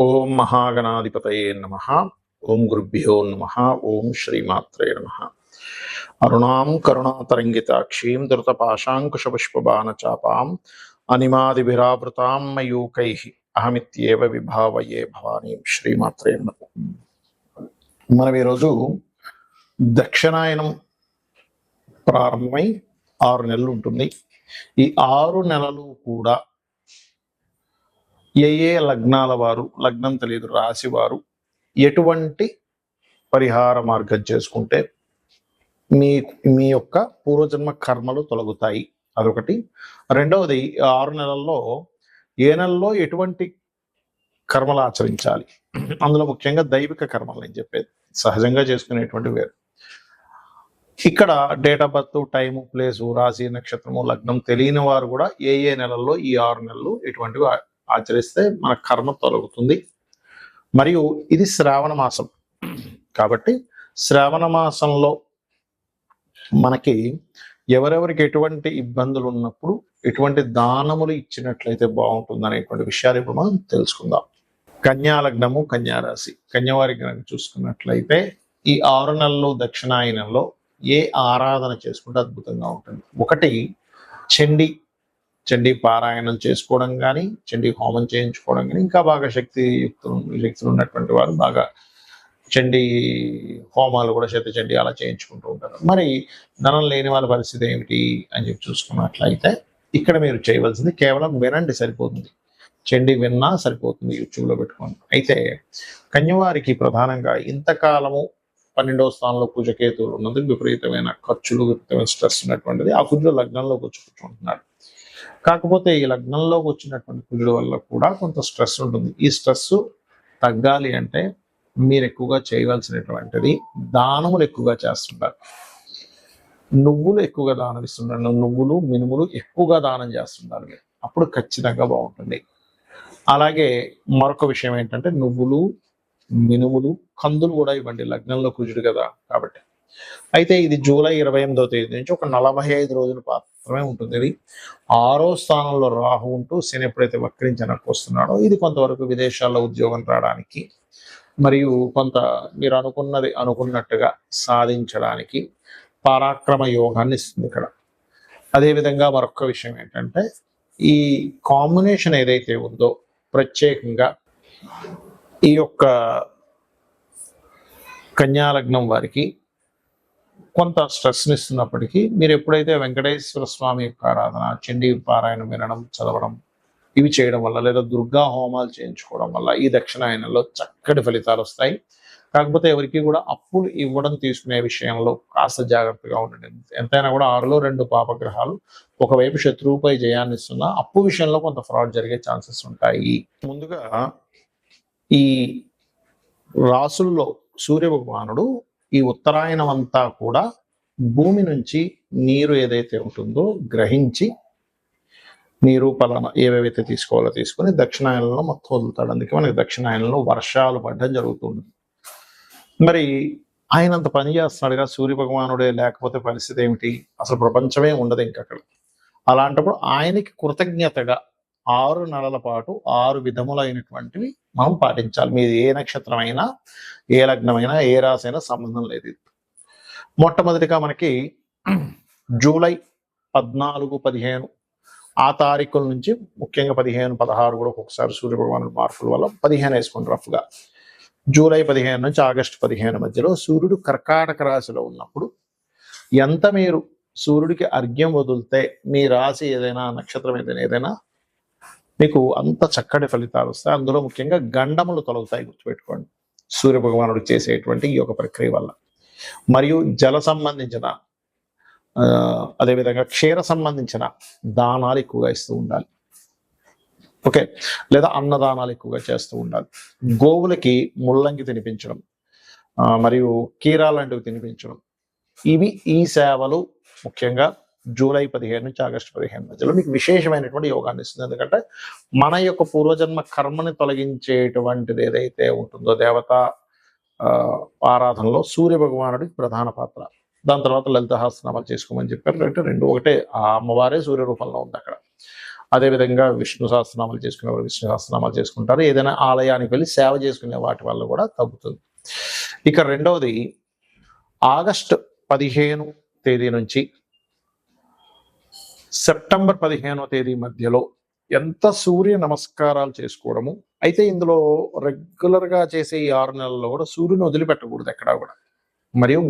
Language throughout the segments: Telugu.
ఓం మహాగణాధిపతయే నమః. ఓం గురుభ్యో నమః. ఓం శ్రీమాత్రే నమః. అరుణాం కరుణాతరంగితాక్షీం ధృతపాశాంకుశపుష్పబాణచాపాం అనిమాదిభిరావృతాం మయూకైః అహమిత్యేవ విభావయే భవానీం. శ్రీమాత్రే నమః. మనం ఈరోజు దక్షిణాయనం ప్రారంభమై 6 నెలలు ఉంటుంది. ఈ 6 నెలలు కూడా ఏ లగ్నాల వారు, లగ్నం తెలియదు రాశి వారు ఎటువంటి పరిహార మార్గం చేసుకుంటే మీ మీ యొక్క పూర్వజన్మ కర్మలు తొలగుతాయి, అదొకటి. రెండవది, 6 నెలల్లో ఏ నెలలో ఎటువంటి కర్మలు ఆచరించాలి, అందులో ముఖ్యంగా దైవిక కర్మలు అని చెప్పేది, సహజంగా చేసుకునేటువంటి వేరు. ఇక్కడ date of birth, time, place, రాశి, నక్షత్రము, లగ్నం తెలియని వారు కూడా ఏ నెలల్లో ఈ 6 నెలలు ఎటువంటివి ఆచరిస్తే మన కర్మ తొలగుతుంది. మరియు ఇది శ్రావణ మాసం కాబట్టి శ్రావణ మాసంలో మనకి ఎవరెవరికి ఎటువంటి ఇబ్బందులు ఉన్నప్పుడు ఎటువంటి దానములు ఇచ్చినట్లయితే బాగుంటుంది అనేటువంటి విషయాలు ఇప్పుడు మనం తెలుసుకుందాం. కన్యా లగ్నము, కన్యా రాశి, కన్యవారికి కనుక చూసుకున్నట్లయితే ఈ 6 నెలలు దక్షిణాయనంలో ఏ ఆరాధన చేసుకుంటే అద్భుతంగా ఉంటుంది. ఒకటి, చండీ పారాయణం చేసుకోవడం కానీ, చండీ హోమం చేయించుకోవడం కానీ, ఇంకా బాగా శక్తులు ఉన్నటువంటి వారు బాగా చండీ హోమాలు కూడా చండీ అలా చేయించుకుంటూ ఉంటారు. మరి ధనం లేని వాళ్ళ పరిస్థితి ఏమిటి అని చెప్పి చూసుకున్నట్లయితే ఇక్కడ మీరు చేయవలసింది కేవలం వినండి, సరిపోతుంది. చండీ విన్నా సరిపోతుంది, యూట్యూబ్లో పెట్టుకోండి. అయితే కన్యవారికి ప్రధానంగా ఇంతకాలము 12వ స్థానంలో కుజకేతువులు ఉన్నందుకు విపరీతమైన ఖర్చులు, విపరీతమైన స్ట్రెస్ ఉన్నటువంటిది. ఆ కుజుడు లగ్నంలోకి వచ్చి కూర్చుంటున్నాడు. కాకపోతే ఈ లగ్నంలోకి వచ్చినటువంటి కుజుడు వల్ల కూడా కొంత స్ట్రెస్ ఉంటుంది. ఈ స్ట్రెస్ తగ్గాలి అంటే మీరు ఎక్కువగా చేయవలసినటువంటిది దానములు ఎక్కువగా చేస్తుంటారు. నువ్వులు ఎక్కువగా దానం ఇస్తుంటారు. నువ్వులు, మినుములు ఎక్కువగా దానం చేస్తుంటారు. అప్పుడు ఖచ్చితంగా బాగుంటుంది. అలాగే మరొక విషయం ఏంటంటే నువ్వులు, మినుములు, కందులు కూడా ఇవ్వండి. లగ్నంలో కుజుడు కదా కాబట్టి. అయితే ఇది జూలై 28వ తేదీ నుంచి ఒక 45 రోజులు మాత్రమే ఉంటుంది. ఇది 6వ స్థానంలో రాహు ఉంటూ శని ఎప్పుడైతే వక్రించడానికి వస్తున్నాడో ఇది కొంతవరకు విదేశాల్లో ఉద్యోగం రావడానికి మరియు కొంత మీరు అనుకున్నట్టుగా సాధించడానికి పరాక్రమ యోగాన్ని ఇస్తుంది ఇక్కడ. అదేవిధంగా మరొక విషయం ఏంటంటే ఈ కాంబినేషన్ ఏదైతే ఉందో ప్రత్యేకంగా ఈ యొక్క కన్యా లగ్నం వారికి కొంత స్ట్రెస్ని ఇస్తున్నప్పటికీ మీరు ఎప్పుడైతే వెంకటేశ్వర స్వామి యొక్క ఆరాధన, చండీ పారాయణం వినడం, చదవడం ఇవి చేయడం వల్ల, లేదా దుర్గా హోమాలు చేయించుకోవడం వల్ల ఈ దక్షిణాయనంలో చక్కటి ఫలితాలు వస్తాయి. కాకపోతే ఎవరికి కూడా అప్పులు ఇవ్వడం, తీసుకునే విషయంలో కాస్త జాగ్రత్తగా ఉండండి. ఎంతైనా కూడా 6లో 2 పాపగ్రహాలు ఒకవైపు శత్రువుపై జయాన్ని ఇస్తున్నా అప్పు విషయంలో కొంత ఫ్రాడ్ జరిగే ఛాన్సెస్ ఉంటాయి. ముందుగా ఈ రాసుల్లో సూర్య భగవానుడు ఈ ఉత్తరాయణం అంతా కూడా భూమి నుంచి నీరు ఏదైతే ఉంటుందో గ్రహించి నీరు పలానా ఏవేవైతే తీసుకోవాలో తీసుకొని దక్షిణాయనంలో మొత్తం వదులుతాడు. అందుకే మనకి దక్షిణాయనంలో వర్షాలు పడడం జరుగుతుంది. మరి ఆయన అంత పని చేస్తున్నాడుగా, సూర్య భగవానుడే లేకపోతే పరిస్థితి ఏమిటి? అసలు ప్రపంచమే ఉండదు ఇంకక్కడ. అలాంటప్పుడు ఆయనకి కృతజ్ఞతగా 6 నెలల పాటు 6 విధములైనటువంటివి మనం పాటించాలి. మీది ఏ నక్షత్రం అయినా, ఏ లగ్నమైనా, ఏ రాశి అయినా సంబంధం లేదు. మొట్టమొదటిగా మనకి జూలై 14, 15 ఆ తారీఖుల నుంచి ముఖ్యంగా 15, 16 కూడా ఒక్కొక్కసారి సూర్య భగవానుడి మార్పుల వల్ల 15 వేసుకోండి రఫ్గా. జూలై 15 నుంచి ఆగస్టు 15 మధ్యలో సూర్యుడు కర్కాటక రాశిలో ఉన్నప్పుడు ఎంత మీరు సూర్యుడికి అర్ఘ్యం వదిలితే మీ రాశి ఏదైనా, నక్షత్రం ఏదైనా మీకు అంత చక్కటి ఫలితాలు వస్తాయి. అందులో ముఖ్యంగా గండములు తొలగుతాయి, గుర్తుపెట్టుకోండి, సూర్య భగవానుడు చేసేటువంటి ఈ యొక్క ప్రక్రియ వల్ల. మరియు జల సంబంధించిన అదేవిధంగా క్షీర సంబంధించిన దానాలు ఎక్కువగా ఇస్తూ ఉండాలి. ఓకే, లేదా అన్నదానాలు ఎక్కువగా చేస్తూ ఉండాలి. గోవులకి ముల్లంగి తినిపించడం మరియు కీరా లాంటివి తినిపించడం, ఇవి ఈ సేవలు ముఖ్యంగా జూలై 15 నుంచి ఆగస్టు 15 మధ్యలో మీకు విశేషమైనటువంటి యోగాన్ని ఇస్తుంది. ఎందుకంటే మన యొక్క పూర్వజన్మ కర్మని తొలగించేటువంటిది ఏదైతే ఉంటుందో దేవత ఆరాధనలో సూర్య భగవానుడికి ప్రధాన పాత్ర. దాని తర్వాత లలిత సహస్రనామాలు చేసుకోమని చెప్పారు. రెండు ఒకటే, ఆ అమ్మవారే సూర్య రూపంలో ఉంది అక్కడ. అదేవిధంగా విష్ణు సహస్రనామాలు చేసుకునేవారు విష్ణు సహస్రనామాలు చేసుకుంటారు. ఏదైనా ఆలయానికి వెళ్ళి సేవ చేసుకునే వాటి వల్ల కూడా తగ్గుతుంది. ఇక రెండవది, ఆగస్టు 15 తేదీ నుంచి సెప్టెంబర్ 15వ తేదీ మధ్యలో ఎంత సూర్య నమస్కారాలు చేసుకోవడము. అయితే ఇందులో రెగ్యులర్గా చేసే ఈ 6 నెలల్లో కూడా సూర్యుని వదిలిపెట్టకూడదు ఎక్కడా కూడా. మరియు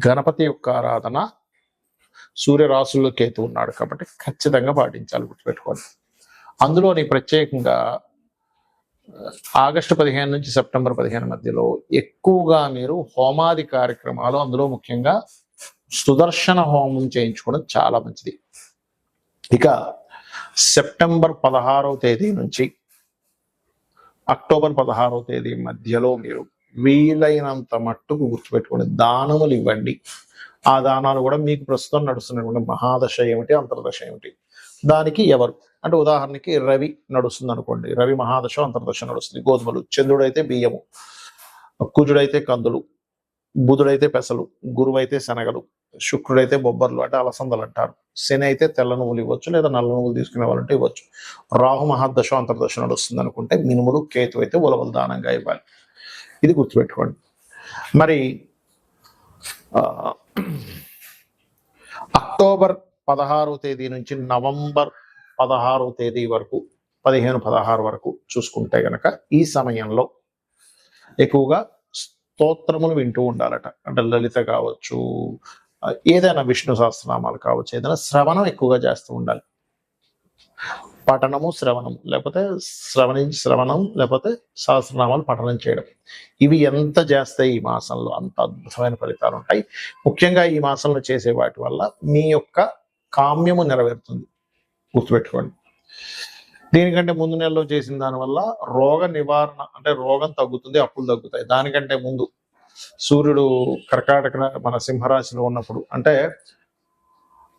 గణపతి యొక్క ఆరాధన, సూర్య రాశుల్లో కేతు ఉన్నాడు కాబట్టి ఖచ్చితంగా పాటించాలి, గుర్తుపెట్టుకోండి. అందులోని ప్రత్యేకంగా ఆగస్టు 15 నుంచి సెప్టెంబర్ 15 మధ్యలో ఎక్కువగా మీరు హోమాది కార్యక్రమాలు, అందులో ముఖ్యంగా సుదర్శన హోమం చేయించుకోవడం చాలా మంచిది. ఇక సెప్టెంబర్ 16వ తేదీ నుంచి అక్టోబర్ 16వ తేదీ మధ్యలో మీరు వీలైనంత మట్టుకు గుర్తుపెట్టుకోండి, దానములు ఇవ్వండి. ఆ దానాలు కూడా మీకు ప్రస్తుతం నడుస్తున్నటువంటి మహాదశ ఏమిటి, అంతర్దశ ఏమిటి, దానికి ఎవరు అంటే ఉదాహరణకి రవి నడుస్తుంది అనుకోండి, రవి మహాదశ అంతర్దశ నడుస్తుంది, గోధుమలు, చంద్రుడైతే బియ్యము, కుజుడైతే కందులు, బుధుడైతే పెసలు, గురువైతే శనగలు, శుక్రుడైతే బొబ్బర్లు అంటే అలసందలు అంటారు, శని అయితే తెల్ల నువ్వులు ఇవ్వచ్చు, లేదా నల్ల నువ్వులు తీసుకునే వాళ్ళంటే ఇవ్వచ్చు. రాహు మహాదశ అంతర్దశ నడుస్తుంది అనుకుంటే మినుములు, కేతు అయితే ఉలవలు దానంగా ఇవ్వాలి. ఇది గుర్తుపెట్టుకోండి. మరి అక్టోబర్ 16వ తేదీ నుంచి నవంబర్ 16వ తేదీ వరకు 15-16 వరకు చూసుకుంటే గనక ఈ సమయంలో ఎక్కువగా స్తోత్రములు వింటూ ఉండాలట. అంటే లలిత కావచ్చు, ఏదైనా విష్ణు సహస్రనామాలు కావచ్చు, ఏదైనా శ్రవణం ఎక్కువగా చేస్తూ ఉండాలి. పఠనము, శ్రవణం, లేకపోతే శ్రవణం, లేకపోతే సహస్రనామాలు పఠనం చేయడం, ఇవి ఎంత చేస్తే ఈ మాసంలో అంత అద్భుతమైన ఫలితాలు ఉంటాయి. ముఖ్యంగా ఈ మాసంలో చేసే వాటి వల్ల మీ యొక్క కామ్యము నెరవేరుతుంది, గుర్తుపెట్టుకోండి. దీనికంటే ముందు నెలలో చేసిన దానివల్ల రోగ నివారణ అంటే రోగం తగ్గుతుంది, అప్పులు తగ్గుతాయి. దానికంటే ముందు సూర్యుడు కర్కాటక మన సింహరాశిలో ఉన్నప్పుడు అంటే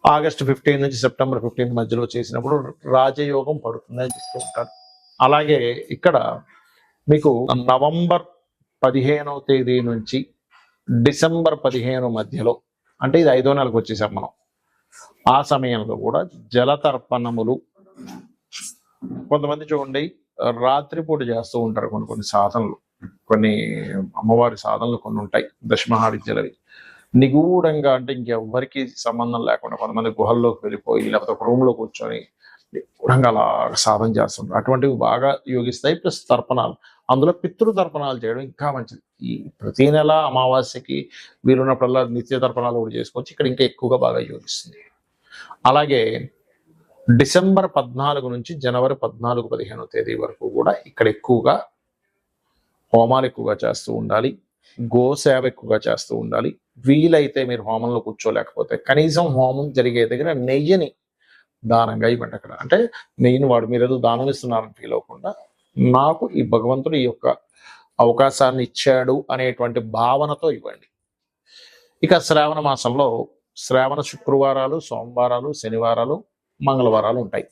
ఆగస్టు 15 నుంచి సెప్టెంబర్ 15 మధ్యలో చేసినప్పుడు రాజయోగం పడుతుంది అని చెప్తూ ఉంటారు. అలాగే ఇక్కడ మీకు నవంబర్ 15వ తేదీ నుంచి డిసెంబర్ 15 మధ్యలో అంటే ఇది 5వ నెలకు వచ్చేసాం మనం. ఆ సమయంలో కూడా జలతర్పణములు కొంతమంది చూడండి రాత్రిపూట చేస్తూ ఉంటారు. కొన్ని సాధనలు, కొన్ని అమ్మవారి సాధనలు కొన్ని ఉంటాయి, దశమహావిద్యలవి నిగూఢంగా, అంటే ఇంకెవ్వరికి సంబంధం లేకుండా కొంతమంది గుహల్లోకి వెళ్ళిపోయి లేకపోతే ఒక రూమ్లో కూర్చొని నిగూఢంగా అలా సాధన చేస్తుంటారు. అటువంటివి బాగా యోగిస్తాయి. ప్లస్ తర్పణాలు, అందులో పితృతర్పణాలు చేయడం ఇంకా మంచిది. ఈ ప్రతి నెల అమావాస్యకి వీలున్నప్పుడల్లా నిత్య తర్పణాలు కూడా చేసుకోవచ్చు. ఇక్కడ ఇంకా ఎక్కువగా బాగా యోగిస్తుంది. అలాగే డిసెంబర్ 14 నుంచి జనవరి 14-15వ తేదీ వరకు కూడా ఇక్కడ ఎక్కువగా హోమాలు ఎక్కువగా చేస్తూ ఉండాలి, గోసేవ ఎక్కువగా చేస్తూ ఉండాలి. వీలైతే మీరు హోమంలో కూర్చోలేకపోతే కనీసం హోమం జరిగే దగ్గర నెయ్యిని దానంగా ఇవ్వండి. అక్కడ అంటే నెయ్యిని మీరు ఏదో దానం ఇస్తున్నారని ఫీల్ అవ్వకుండా, నాకు ఈ భగవంతుడు ఈ యొక్క అవకాశాన్ని ఇచ్చాడు అనేటువంటి భావనతో ఇవ్వండి. ఇక శ్రావణ మాసంలో శ్రావణ శుక్రవారాలు, సోమవారాలు, శనివారాలు, మంగళవారాలు ఉంటాయి.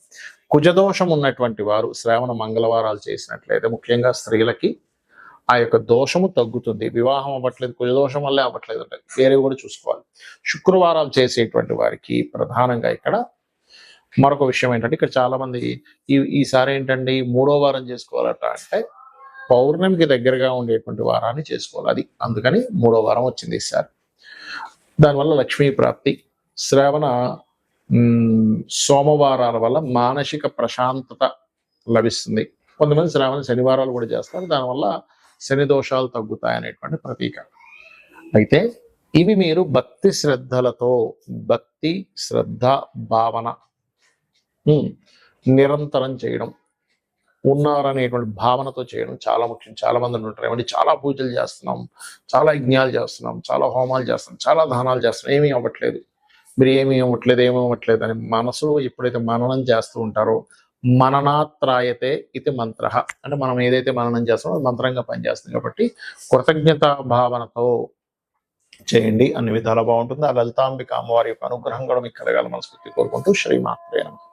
కుజదోషం ఉన్నటువంటి వారు శ్రావణ మంగళవారాలు చేసినట్లయితే ముఖ్యంగా స్త్రీలకి ఆ యొక్క దోషము తగ్గుతుంది. వివాహం అవ్వట్లేదు, కుజదోషం వల్లే అవ్వట్లేదు అంటే వేరేవి కూడా చూసుకోవాలి. శుక్రవారాలు చేసేటువంటి వారికి ప్రధానంగా ఇక్కడ మరొక విషయం ఏంటంటే, ఇక్కడ చాలా మంది ఈసారి ఏంటండి 3వ వారం చేసుకోవాలట అంటే పౌర్ణమికి దగ్గరగా ఉండేటువంటి వారాన్ని చేసుకోవాలి. అది అందుకని 3వ వారం వచ్చింది ఈసారి. దానివల్ల లక్ష్మీ ప్రాప్తి, శ్రావణ సోమవారాల వల్ల మానసిక ప్రశాంతత లభిస్తుంది. కొంతమంది శ్రావణ శనివారాలు కూడా చేస్తారు, దానివల్ల శని దోషాలు తగ్గుతాయనేటువంటి ప్రతీక. అయితే ఇవి మీరు భక్తి శ్రద్ధలతో, భక్తి శ్రద్ధ భావన నిరంతరం చేయడం, ఉన్నారనేటువంటి భావనతో చేయడం చాలా ముఖ్యం. చాలా మంది ఉంటారు ఏమంటే చాలా పూజలు చేస్తున్నాం, చాలా యజ్ఞాలు చేస్తున్నాం, చాలా హోమాలు చేస్తున్నాం, చాలా దానాలు చేస్తున్నాం, ఏమీ అవ్వట్లేదు, మీరు ఏమీ అవ్వట్లేదు అని మనసులో ఎప్పుడైతే మననం చేస్తూ ఉంటారో, మననాత్రాయతే ఇది మంత్ర అంటే మనం ఏదైతే మననం చేస్తామో అది మంత్రంగా పనిచేస్తుంది. కాబట్టి కృతజ్ఞత భావనతో చేయండి, అన్ని విధాలా బాగుంటుంది. ఆ లలితాంబిక అమ్మవారి యొక్క అనుగ్రహం కూడా మీకు కలగాలి మనస్ఫూర్తి కోరుకుంటూ శ్రీమాత్రే నమః.